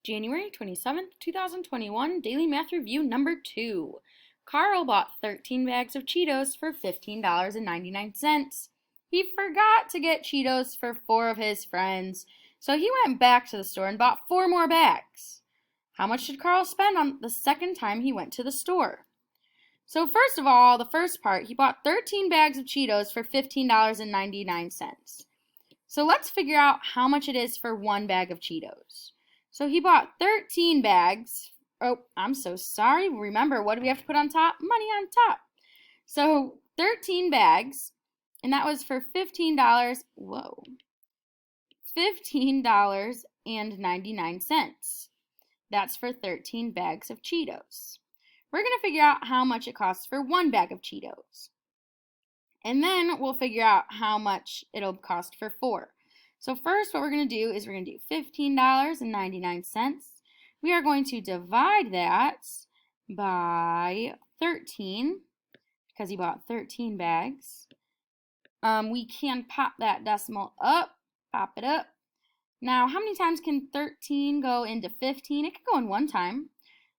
January 27th, 2021, Daily Math Review number 2. Carl bought 13 bags of Cheetos for $15.99. He forgot to get Cheetos for 4 of his friends, so he went back to the store and bought 4 more bags. How much did Carl spend on the second time he went to the store? So first of all, the first part, he bought 13 bags of Cheetos for $15.99. So let's figure out how much it is for 1 bag of Cheetos. So he bought 13 bags. Oh, I'm so sorry. Remember, what do we have to put on top? Money on top. So 13 bags, and that was for $15. Whoa. $15.99. That's for 13 bags of Cheetos. We're going to figure out how much it costs for 1 bag of Cheetos. And then we'll figure out how much it'll cost for 4. So first what we're going to do is we're going to do $15.99. We are going to divide that by 13 because he bought 13 bags. We can pop that decimal up, pop it up. Now, how many times can 13 go into 15? It can go in 1 time.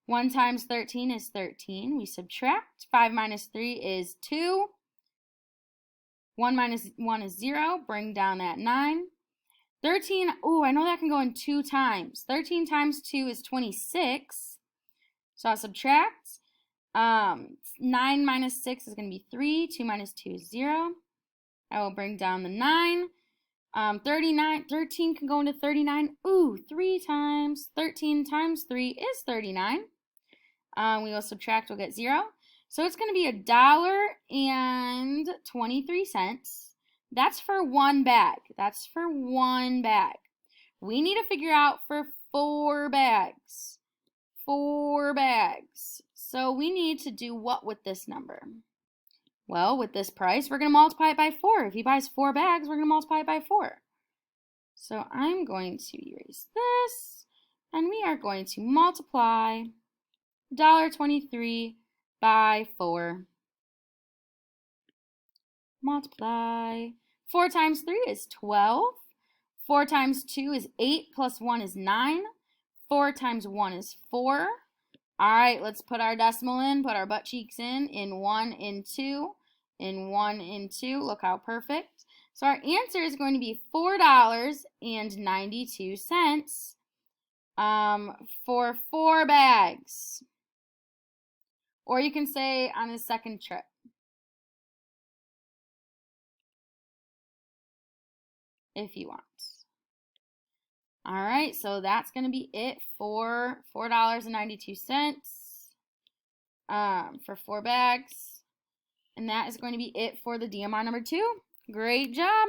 1 times 13 is 13. We subtract. 5 minus 3 is 2. 1 minus 1 is 0. Bring down that 9. 13, oh, I know that can go in 2 times. 13 times 2 is 26. So I'll subtract. 9 minus 6 is going to be 3. 2 minus 2 is 0. I will bring down the 9. 13 can go into 39. Ooh, 3 times. 13 times 3 is 39. We will subtract, we'll get 0. So it's going to be $1.23. That's for 1 bag. That's for 1 bag. We need to figure out for 4 bags. 4 bags. So we need to do what with this number? Well, with this price, we're going to multiply it by 4. If he buys 4 bags, we're going to multiply it by 4. So I'm going to erase this, and we are going to multiply $1.23 by 4. Multiply. 4 times 3 is 12. 4 times 2 is 8, plus 1 is 9. 4 times 1 is 4. All right, let's put our decimal in, put our butt cheeks in 1, in 2, in 1, in 2. Look how perfect. So our answer is going to be $4.92 for 4 bags. Or you can say on his second trip. If you want. All right, so that's going to be it for $4.92 for 4 bags. And that is going to be it for the DMR number 2. Great job.